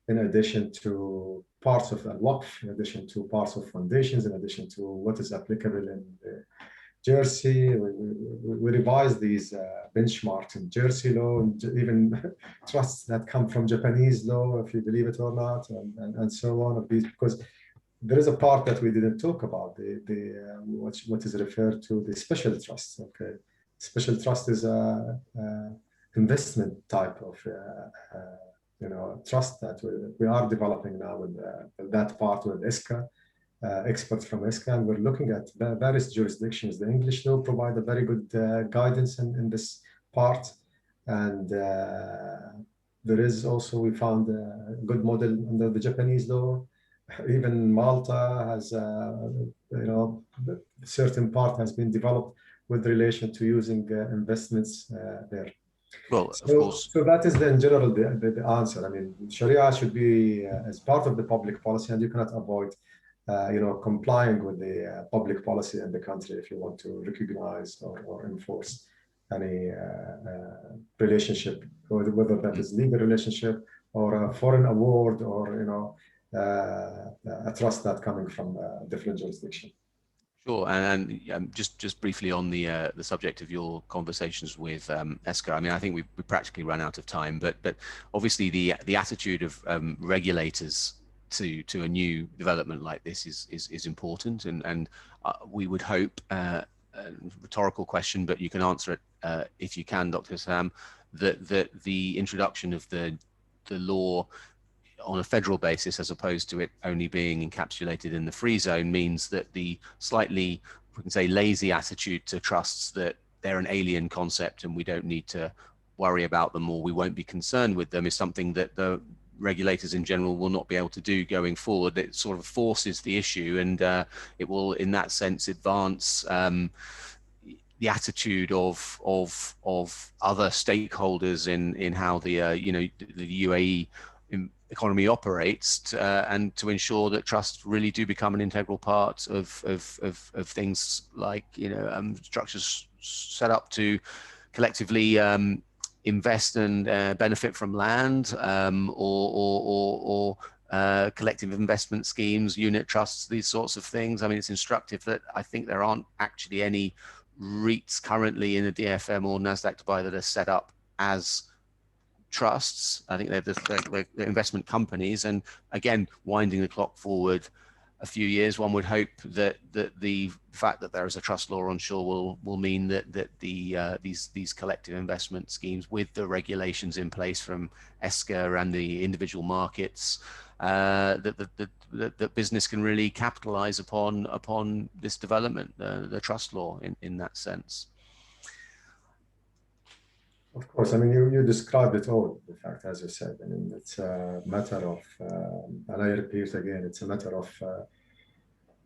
in addition to parts of al-Waqf, in addition to parts of foundations, in addition to what is applicable in Jersey. We revised these benchmarks in Jersey law, and even trusts that come from Japanese law, if you believe it or not, and so on, of these, because there is a part that we didn't talk about, what is referred to the special trust. Okay, special trust is a investment type of trust that we are developing now with that part with ESCA, experts from ESCA, and we're looking at various jurisdictions. The English law provide a very good guidance in this part, and there is also, we found a good model under the Japanese law. Even Malta has, certain part has been developed with relation to using investments there. Well, of course. So that is in general the answer. I mean, Sharia should be as part of the public policy, and you cannot avoid, complying with the public policy in the country if you want to recognize or enforce any relationship, whether that is legal relationship or a foreign award, or a trust that coming from a different jurisdiction. Sure, and just briefly on the subject of your conversations with ESCA. I mean, I think we practically run out of time, but obviously the attitude of regulators to a new development like this is important, and we would hope, rhetorical question, but you can answer it if you can, Dr. Sam, that the introduction of the law on a federal basis, as opposed to it only being encapsulated in the free zone, means that the slightly, we can say, lazy attitude to trusts, that they're an alien concept and we don't need to worry about them, or we won't be concerned with them, is something that the regulators in general will not be able to do going forward. It sort of forces the issue, and it will, in that sense, advance the attitude of other stakeholders in how the UAE economy operates, and to ensure that trusts really do become an integral part of things like structures set up to collectively invest and benefit from land, or collective investment schemes, unit trusts, these sorts of things. I mean, it's instructive that I think there aren't actually any REITs currently in the DFM or NASDAQ Dubai that are set up as trusts. I think they're investment companies. And again, winding the clock forward a few years, one would hope that the fact that there is a trust law onshore will mean that these collective investment schemes, with the regulations in place from ESCA and the individual markets, that business can really capitalize upon this development, the trust law in that sense. Of course, I mean, you described it all, in fact, as you said. I mean, it's a matter of, and I repeat again, it's a matter of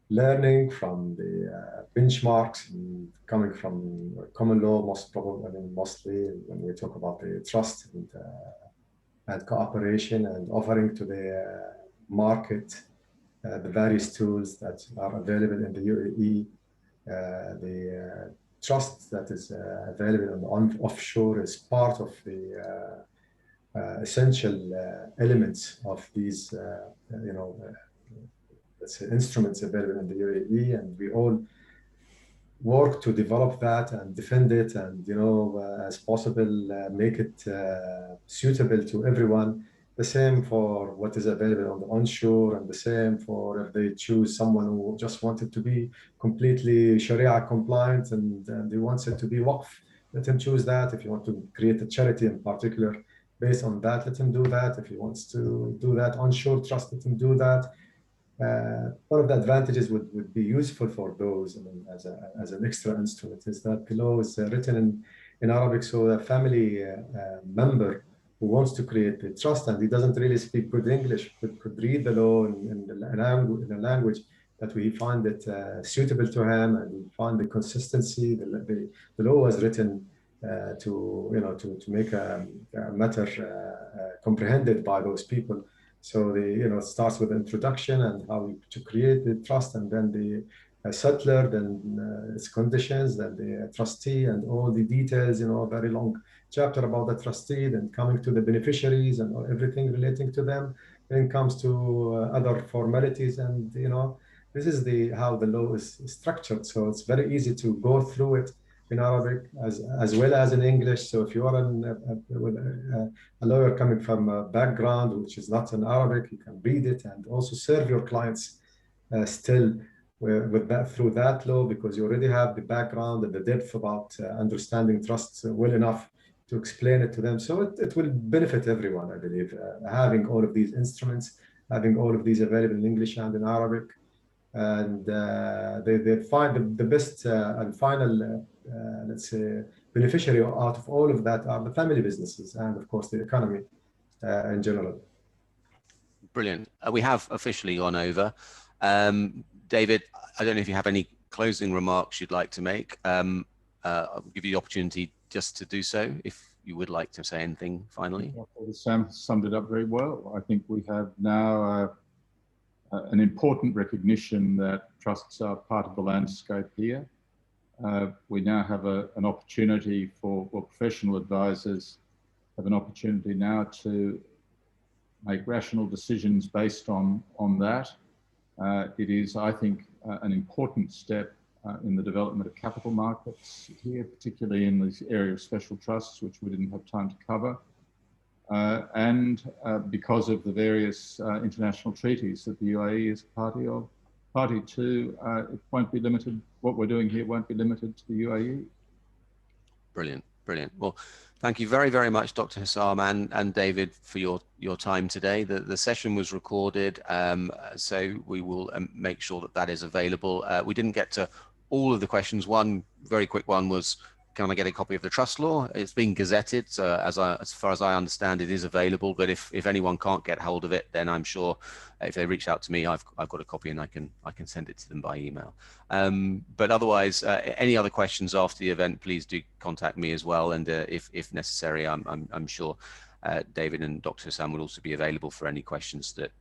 learning from the benchmarks and coming from common law, most probably, I mean, mostly when we talk about the trust and cooperation and offering to the market the various tools that are available in the UAE, the trust that is available on offshore is part of the essential elements of these, let's say, instruments available in the UAE, and we all work to develop that and defend it, and as possible, make it suitable to everyone. The same for what is available on the onshore, and the same for if they choose someone who just wanted to be completely Sharia compliant and he wants it to be waqf, let him choose that. If you want to create a charity in particular based on that, let him do that. If he wants to do that onshore trust, let him do that. One of the advantages would be useful for those, I mean, as an extra instrument, is that the law is written in Arabic, so a family member who wants to create a trust and he doesn't really speak good English could read the law in a language that we find it suitable to him, and we find the consistency. The law was written to make a matter comprehended by those people. So it starts with the introduction and how to create the trust, and then the settler, then its conditions, then the trustee, and all the details. A very long chapter about the trustee, then coming to the beneficiaries and everything relating to them. Then comes to other formalities, and this is how the law is structured. So it's very easy to go through it in Arabic as well as in English. So if you are a lawyer coming from a background which is not in Arabic, you can read it and also serve your clients still with that through that law, because you already have the background and the depth about understanding trusts well enough to explain it to them. So it will benefit everyone, I believe, having all of these instruments, having all of these available in English and in Arabic. And they find the best and final, let's say, beneficiary out of all of that are the family businesses and, of course, the economy in general. Brilliant. We have officially gone over. David, I don't know if you have any closing remarks you'd like to make. I'll give you the opportunity just to do so if you would like to say anything finally. Sam summed it up very well. I think we have now an important recognition that trusts are part of the landscape here. We now have an opportunity for professional advisors have an opportunity now to make rational decisions based on that. It is, I think, an important step in the development of capital markets here, particularly in this area of special trusts, which we didn't have time to cover. And because of the various international treaties that the UAE is party to, it won't be limited. What we're doing here won't be limited to the UAE. Brilliant, brilliant. Well, thank you very, very much, Dr. Hussam and David, for your time today. The session was recorded, so we will make sure that is available. We didn't get to all of the questions. One very quick one was, can I get a copy of the trust law? It's been gazetted, so as far as I understand, it is available. But if anyone can't get hold of it, then I'm sure if they reach out to me, I've got a copy and I can send it to them by email. But otherwise, any other questions after the event, please do contact me as well. And if necessary, I'm sure David and Dr. Hussam will also be available for any questions that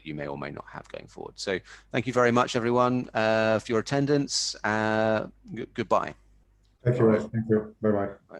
you may or may not have going forward. So thank you very much, everyone, for your attendance. Goodbye. Thank you. Thank you. Bye-bye.